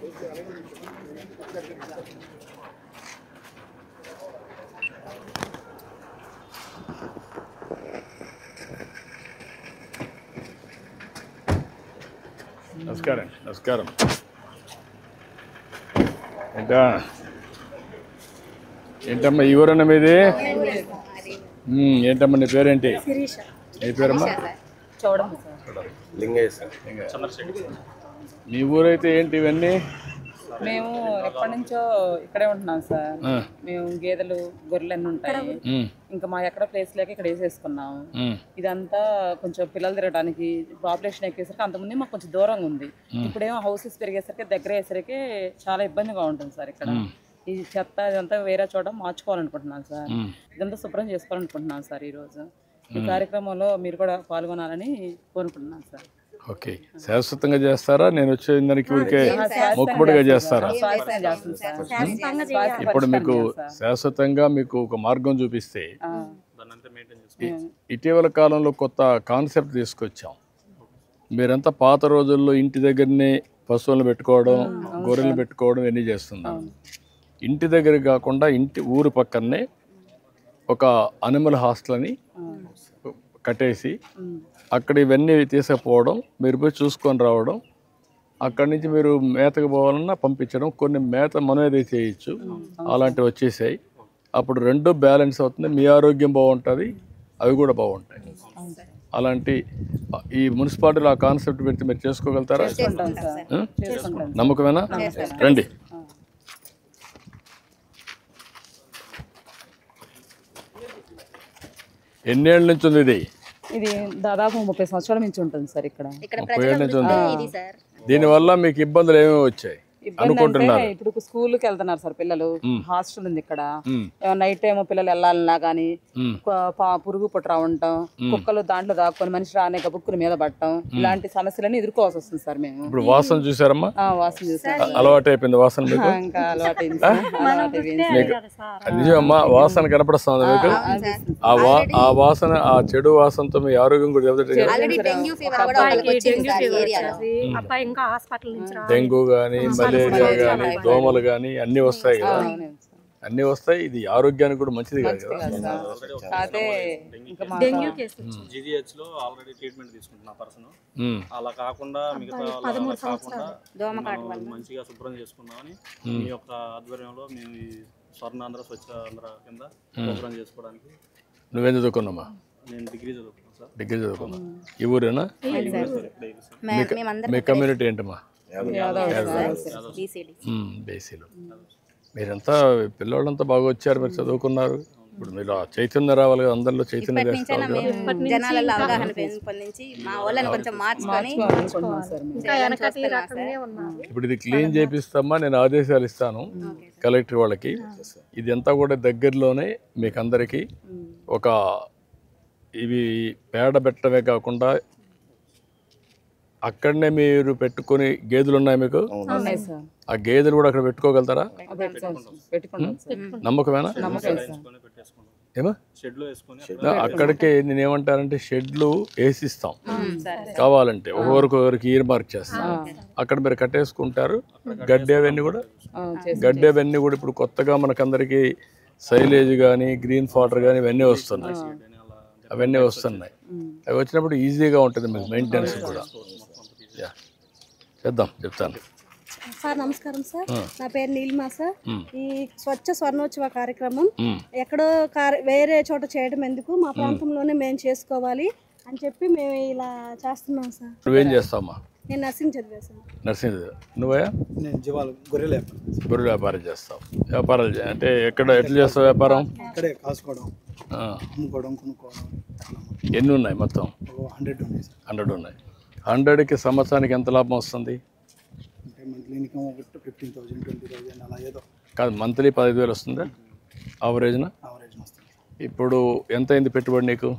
నమస్కారం. నమస్కారం. ఏంటమ్మా ఈ ఊరన్నా మీది? ఏంటమ్మా నీ పేరేంటి? నీ పేరమ్మా? మీ ఊరైతే ఏంటి ఇవన్నీ? మేము ఎప్పటి నుంచో ఇక్కడే ఉంటున్నాం సార్. మేము గేదెలు గొర్రెలు అన్నీ ఉంటాయి. ఇంకా మా ఎక్కడ ప్లేస్ లేక ఇక్కడ వేసేసుకున్నాము. ఇదంతా కొంచెం పిల్లలు తిరగడానికి పాపులేషన్ ఎక్కేసరికి అంతకుముందు మాకు కొంచెం దూరంగా ఉంది. ఇప్పుడేమో హౌసెస్ పెరిగేసరికి దగ్గర అయ్యేసరికి చాలా ఇబ్బందిగా ఉంటుంది సార్. ఇక్కడ ఈ చెత్త ఇదంతా వేరే చోట మార్చుకోవాలనుకుంటున్నాను సార్. ఇదంతా శుభ్రం చేసుకోవాలనుకుంటున్నాను సార్. ఈరోజు ఈ కార్యక్రమంలో మీరు కూడా పాల్గొనాలని కోరుకుంటున్నాను సార్. ఓకే, శాశ్వతంగా చేస్తారా? నేను వచ్చే దానికి ఊరికే మొక్కుబడిగా చేస్తారా? ఇప్పుడు మీకు శాశ్వతంగా మీకు ఒక మార్గం చూపిస్తే, ఇటీవల కాలంలో కొత్త కాన్సెప్ట్ తీసుకొచ్చాం. మీరంతా పాత రోజుల్లో ఇంటి దగ్గరనే పశువులను పెట్టుకోవడం, గొర్రెలు పెట్టుకోవడం ఇవన్నీ చేస్తున్నాం. ఇంటి దగ్గర కాకుండా ఊరు పక్కనే ఒక అనిమల్ హాస్టల్ అని కట్టేసి అక్కడ ఇవన్నీ తీసుకుపోవడం, మీరు పోయి చూసుకొని రావడం, అక్కడి నుంచి మీరు మేతకు పోవాలన్నా పంపించడం, కొన్ని మేత మనమేదే చేయొచ్చు, అలాంటివి వచ్చేసాయి. అప్పుడు రెండు బ్యాలెన్స్ అవుతుంది, మీ ఆరోగ్యం బాగుంటుంది, అవి కూడా బాగుంటాయి. అలాంటి ఈ మున్సిపాలిటీలో ఆ కాన్సెప్ట్ పెడితే మీరు చేసుకోగలుగుతారా? నమ్మకమేనా? రండి. ఎన్నేళ్ళ నుంచి ఉంది ఇది? ఇది దాదాపు 30 సంవత్సరాల నుంచి ఉంటుంది సార్. ఇక్కడ 30 ఏళ్ళ నుంచి ఉంది. దీనివల్ల మీకు ఇబ్బందులు ఏమేమి వచ్చాయి అనుకుంటున్నారు? ఇప్పుడు స్కూల్కి వెళ్తున్నారు సార్ పిల్లలు. హాస్టల్ ఉంది ఇక్కడ. నైట్ టైం పిల్లలు వెళ్ళాలన్నా గానీ పురుగు పుట్ర ఉండటం, కుక్కలు దాంట్లో దాక్కొని మనిషి రానే బుక్కుల మీద పడటం, ఇలాంటి సమస్యలన్నీ ఎదుర్కోవాల్సి వస్తుంది సార్. మేము ఇప్పుడు వాసన చూసారమ్మా? వాసన చూసారు. అలవాటు అయిపోయింది వాసన మీకు? ఇంకా అలవాటైంది. నిజమమ్మా, వాసన కనపడుతుంది మీకు? ఆ వాసన, ఆ చెడు వాసనతో మీ ఆరోగ్యం కూడా డెంగ్యూ కానీ మలేరియా కానీ దోమలు కానీ అన్నీ వస్తాయి కదా, అన్నీ వస్తాయి. ఇది ఆరోగ్యానికి కూడా మంచిది కాదు కదా. అలా కాకుండా మిగతా మంచిగా శుభ్రం చేసుకున్నామని మీ యొక్క ఆధ్వర్యంలో మేము ఈ స్వర్ణాంధ్ర స్వచ్ఛాంధ్ర కింద శుభ్రం చేసుకోవడానికి. నువ్వేం చదువుకున్నామా? నేను డిగ్రీ చదువుకున్నాను సార్. డిగ్రీ చదువుకున్నా. ఈ ఊరేనా? మీ కమ్యూనిటీ ఏంటమ్మా? బీసీలు. మీరంతా పిల్లవాళ్ళంతా బాగా వచ్చారు, మీరు చదువుకున్నారు. ఇప్పుడు మీరు చైతన్యం రావాలి కదా, అందరిలో చైతన్యం తెస్తారు. ఇప్పుడు ఇది క్లీన్ చేపిస్తామా, నేను ఆదేశాలు ఇస్తాను కలెక్టర్ వాళ్ళకి. ఇది అంతా కూడా దగ్గరలోనే మీకు అందరికీ ఒక ఇవి పేడ పెట్టడమే కాకుండా అక్కడనే మీరు పెట్టుకుని గేదెలు ఉన్నాయి మీకు? ఆ గేదెలు కూడా అక్కడ పెట్టుకోగలుగుతారా? నమ్మకమేనా? ఏమా? అక్కడికే నేనేమంటానంటే షెడ్లు వేసిస్తాం కావాలంటే, ఒకరికి ఇయర్ మార్క్ చేస్తాం. అక్కడ మీరు కట్టేసుకుంటారు. గడ్డేవన్నీ కూడా ఇప్పుడు కొత్తగా మనకందరికి సైలేజ్ కానీ గ్రీన్ ఫాటర్ కానీ ఇవన్నీ వస్తున్నాయి. అవన్నీ వస్తున్నాయి. అవి వచ్చినప్పుడు ఈజీగా ఉంటుంది మీకు మెయింటెనెన్స్ కూడా. చేద్దాం, చెప్తాను సార్. నమస్కారం సార్, నా పేరు నీలిమా సార్. ఈ స్వచ్ఛ స్వర్ణోత్సవ కార్యక్రమం ఎక్కడో వేరే చోట చేయడం ఎందుకు, మా ప్రాంతంలోనే మేము చేసుకోవాలి అని చెప్పి మేము ఇలా చేస్తున్నాం సార్. నువ్వేం చేస్తావమ్మా? నేను నర్సింగ్ చదివాను సార్. నర్సింగ్ నువ్వా? నేను గొర్రెల వ్యాపారం చేస్తావు. వ్యాపారాలు అంటే ఎట్లా చేస్తావు వ్యాపారం? ఇక్కడే కాసుకోవడం, అమ్ముకోవడం, కొనుక్కోవడం. ఎన్ని ఉన్నాయి మొత్తం? 100 ఉన్నాయి సార్. 100 ఉన్నాయి. 100కి సంవత్సరానికి ఎంత లాభం వస్తుంది? అంటే మంత్లీ ఇన్కమ్ 15,000 20,000 అలా ఏదో. కాదు, మంత్లీ 15,000 వస్తుందా ఆవరేజ్న? వస్తుంది. ఇప్పుడు ఎంత అయింది పెట్టుబడి నీకు?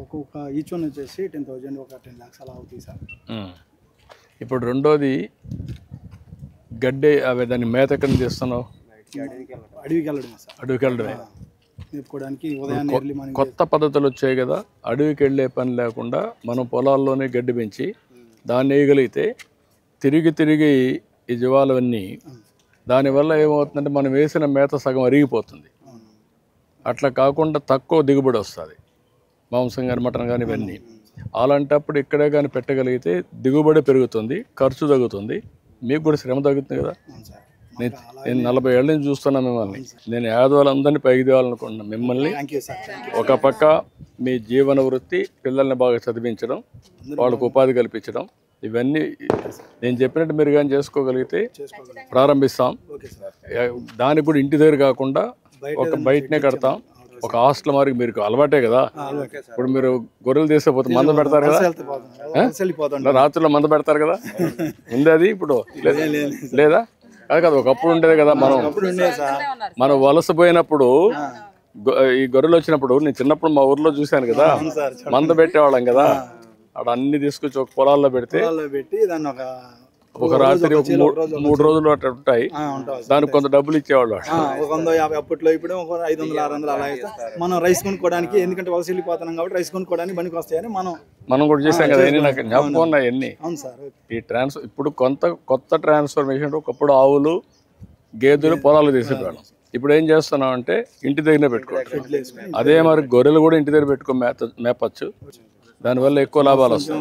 ఒక్కొక్క ఈచ్ వన్ వచ్చేసి 10,000, ఒక 10 lakhs అలా అవుతుంది సార్. ఇప్పుడు రెండోది గడ్డి, అవి దాన్ని మేత ఎక్కడి నుంచి తెస్తున్నావు? అడవికి వెళ్ళడమే సార్. అడవికి వెళ్ళడమే. మేపుకోవడానికి ఉదయాన్నే కొత్త పద్ధతులు వచ్చాయి కదా, అడవికి వెళ్ళే పని లేకుండా మనం పొలాల్లోనే గడ్డి పెంచి దాన్ని వేయగలిగితే తిరిగి ఈ జీవాలన్నీ దానివల్ల ఏమవుతుందంటే మనం వేసిన మేత సగం అరిగిపోతుంది. అట్లా కాకుండా తక్కువ దిగుబడి వస్తుంది, మాంసం కానీ మటన్ కానీ ఇవన్నీ. అలాంటప్పుడు ఇక్కడే కానీ పెట్టగలిగితే దిగుబడి పెరుగుతుంది, ఖర్చు తగ్గుతుంది, మీకు కూడా శ్రమ తగ్గుతుంది కదా. నేను 40 ఏళ్ళ నుంచి చూస్తున్నా మిమ్మల్ని. నేను యాదవులందరినీ పైకి తేవాలనుకుంటున్నాను. మిమ్మల్ని ఒక పక్క మీ జీవన వృత్తి, పిల్లల్ని బాగా చదివించడం, వాళ్ళకు ఉపాధి కల్పించడం, ఇవన్నీ నేను చెప్పినట్టు మీరు కానీ చేసుకోగలిగితే ప్రారంభిస్తాం. దానికి కూడా ఇంటి దగ్గర కాకుండా ఒక బయటనే కడతాం. ఒక హాస్టల్ మరి మీరు అలవాటే కదా. ఇప్పుడు మీరు గొర్రెలు తీసేపోతే మంద పెడతారు కదా, రాత్రిలో మంద పెడతారు కదా, ఉంది అది ఇప్పుడు లేదా? అది కదా, ఒకప్పుడు ఉండేది కదా. మనం వలసపోయినప్పుడు ఈ గొర్రెలు వచ్చినప్పుడు నేను చిన్నప్పుడు మా ఊర్లో చూశాను కదా, మంద పెట్టేవాళ్ళం కదా. అక్కడ అన్ని తీసుకొచ్చి ఒక పొలాల్లో పెడితే ఒక రాత్రి 3 రోజులు అట్లా ఉంటాయి. దానికి కొంత డబ్బులు ఇచ్చేవాళ్ళు. 150 అప్పట్లో, ఇప్పుడు 500, 600 అలా అయితే మనం రైస్ కొనుక్కోవడానికి, ఎందుకంటే వలస వెళ్ళిపోతున్నాం కాబట్టి రైస్ కొనుక్కోవడానికి పనికి వస్తాయని మనం కూడా చేసాం కదా. నాకు జ్ఞాపకం ఉన్నాయి అన్ని. అవును సార్. ఈ ఇప్పుడు కొత్త ట్రాన్స్ఫర్మేషన్. ఒకప్పుడు ఆవులు గేదెలు పొలాలు తీసేవాళ్ళం. ఇప్పుడు ఏం చేస్తున్నాం అంటే ఇంటి దగ్గరనే పెట్టుకోవాలి. అదే మరి గొర్రెలు కూడా ఇంటి దగ్గర పెట్టుకో మేపచ్చు. దానివల్ల ఎక్కువ లాభాలు వస్తాయి.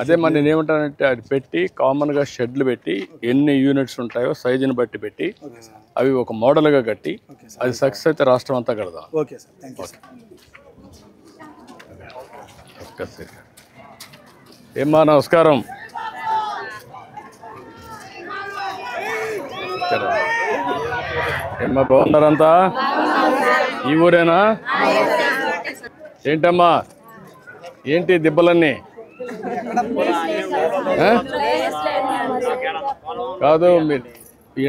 అదే మరి నేనేమంటానంటే అది పెట్టి కామన్గా షెడ్లు పెట్టి ఎన్ని యూనిట్స్ ఉంటాయో సైజుని బట్టి పెట్టి అవి ఒక మోడల్గా కట్టి అది సక్సెస్ అయితే రాష్ట్రం అంతా కడదాం. ఏమ్మా నమస్కారం. ఏమ్మా బాగున్నారంతా? ఈ ఊరేనా? ఏంటమ్మా ఏంటి దిబ్బలన్నీ? కాదు, మీరు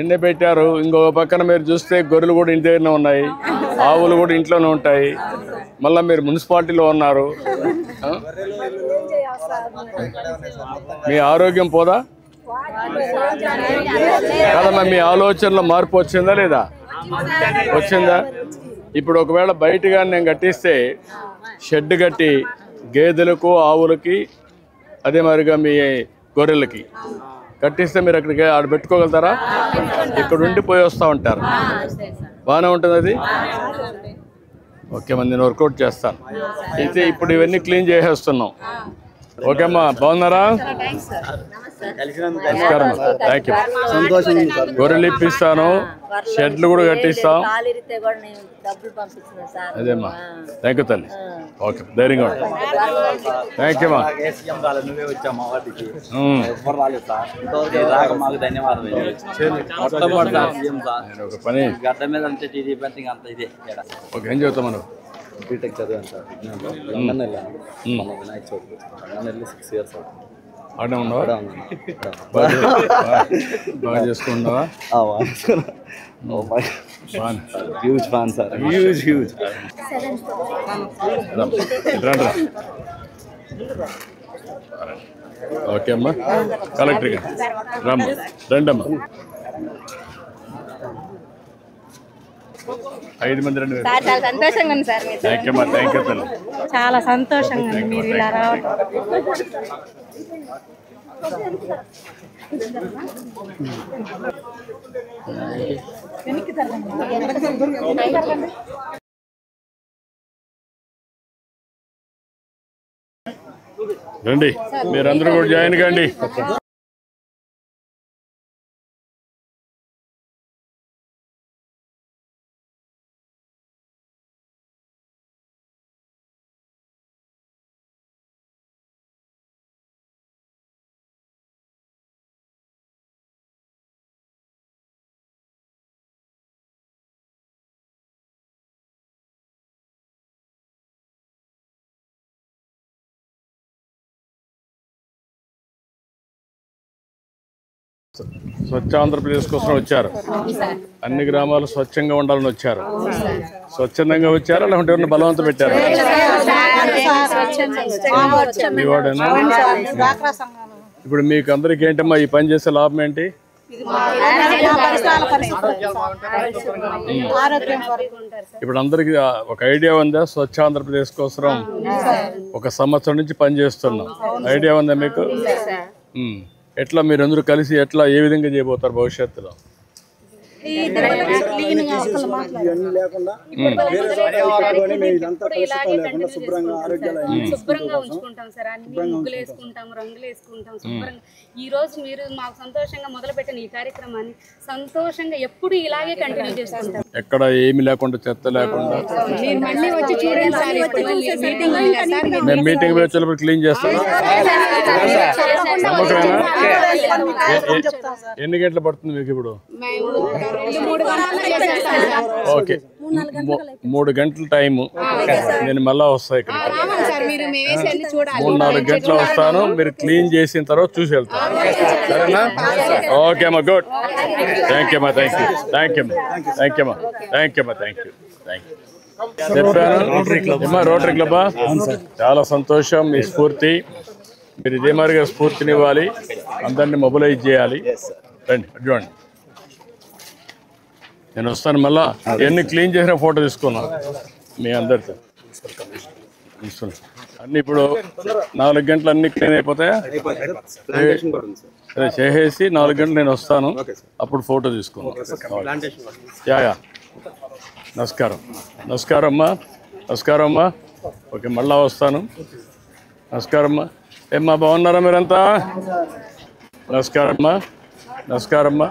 ఎండే పెట్టారు. ఇంకొక పక్కన మీరు చూస్తే గొర్రెలు కూడా ఇంటి దగ్గరనే ఉన్నాయి, ఆవులు కూడా ఇంట్లోనే ఉంటాయి. మళ్ళీ మీరు మున్సిపాలిటీలో ఉన్నారు. మీ ఆరోగ్యం పోదా? కాదమ్మా, మీ ఆలోచనలో మార్పు వచ్చిందా లేదా? వచ్చిందా? ఇప్పుడు ఒకవేళ బయటగా నేను కట్టిస్తే షెడ్ కట్టి గేదెలకు ఆవులకి అదే మరిగా మీ గొర్రెలకి కట్టిస్తే మీరు అక్కడికి ఆడ పెట్టుకోగలుగుతారా? ఇక్కడ ఉండి పోయి వస్తూ ఉంటారు. బాగానే ఉంటుంది అది. ఓకే అమ్మా, నేను వర్కౌట్ చేస్తాను. అయితే ఇప్పుడు ఇవన్నీ క్లీన్ చేసేస్తున్నాం. ఓకే అమ్మా, బాగున్నారా? నమస్కారం. Thank you. సంతోషం. గొర్రెలు ఇప్పిస్తాను, షెడ్లు కూడా కట్టిస్తాం. అదేమ్మా, థ్యాంక్ యూ తల్లి. ఓకే, ధైర్యంగా ఉంటా. థ్యాంక్ యూ అమ్మా. ఒక పని ఓకే, ఏం చెబుతాం మనం? బీటెక్ చదివాను సార్. లండన్ వెళ్ళాను. వినాయక చవితికి లండన్ వెళ్ళి 6 years అవుతుంది. ఆడే ఉన్నావా? బాగా చేసుకున్నావా? Huge fan sir, huge. Okay అమ్మా, కలెక్టర్గా రమ్మ, రండమ్మా. 5 మంది రండి. చాలా సంతోషంగా ఉంది సార్. థ్యాంక్ యూ అమ్మా, థ్యాంక్ యూ తల్లి. చాలా సంతోషంగా ఉంది మీరు ఇలా రావడం. రండి, మీరందరూ కూడా జాయిన్ కండి. స్వచ్ఛ ఆంధ్రప్రదేశ్ కోసం వచ్చారు. అన్ని గ్రామాలు స్వచ్ఛంగా ఉండాలని వచ్చారు. స్వచ్ఛందంగా వచ్చారా లేకుంటే ఎవరిని బలవంతం పెట్టారా? ఇప్పుడు మీకు అందరికి ఏంటమ్మా ఈ పని చేసే లాభం ఏంటి? ఆరోగ్యం కొరకు. ఇప్పుడు అందరికి ఒక ఐడియా ఉందా? స్వచ్ఛ ఆంధ్రప్రదేశ్ కోసం ఒక సంవత్సరం నుంచి పనిచేస్తున్నాం. ఐడియా ఉందా మీకు? ఎట్లా మీరు అందరూ కలిసి ఎట్లా ఏ విధంగా చేయబోతారు భవిష్యత్తులో? ఇవన్నీ లేకుండా వేరే చోట పెట్టుకొని మేము ఇదంతా కలుషితం లేకుండా శుభ్రంగా ఆరోగ్యాలు శుభ్రంగా ఉంచుకుంటాం సార్. అన్ని ముగ్గులు వేసుకుంటాం, రంగులు వేసుకుంటాం శుభ్రంగా. ఈ రోజు మీరు మాకు సంతోషంగా మొదలుపెట్టిన ఈ కార్యక్రమాన్ని సంతోషంగా ఎప్పుడు ఇలాగే కంటిన్యూ చేసుకుంటాం. ఎక్కడ ఏమి లేకుండా, చెత్త లేకుండా. మేము మీటింగ్ వచ్చేటప్పుడు క్లీన్ చేస్తాం. ఎన్ని గంటలు పడుతుంది మీకు ఇప్పుడు? ఓకే, 3 గంటల టైము. నేను మళ్ళా వస్తాను ఇక్కడ. 3-4 గంటలు వస్తాను. మీరు క్లీన్ చేసిన తర్వాత చూసి వెళ్తాను. సరేనా? ఓకే అమ్మా, గుడ్. థ్యాంక్ యూ అమ్మా, థ్యాంక్ యూ, థ్యాంక్ యూ అమ్మా, థ్యాంక్ యూ అమ్మా, థ్యాంక్ యూ అమ్మా, థ్యాంక్ యూ, థ్యాంక్ యూ. చెప్పాను రోటరీ క్లబ్బా, చాలా సంతోషం. మీ స్ఫూర్తి, మీరు ఇదే మాదిరిగా స్ఫూర్తినివ్వాలి, అందరినీ మొబిలైజ్ చేయాలి. రండి చూడండి, నేను వస్తాను. మళ్ళా ఎన్ని క్లీన్ చేసిన ఫోటో తీసుకున్నాను మీ అందరితో. అన్నీ ఇప్పుడు 4 గంటలు అన్నీ క్లీన్ అయిపోతాయా? సరే, చేసేసి 4 గంటలు నేను వస్తాను, అప్పుడు ఫోటో తీసుకున్నాను. యా, నమస్కారం. నమస్కారం అమ్మా, నమస్కారం అమ్మా. ఓకే, మళ్ళా వస్తాను. నమస్కారం అమ్మా. ఏమ్మా, బాగున్నారా మీరంతా? నమస్కారం అమ్మా, నమస్కారం అమ్మా.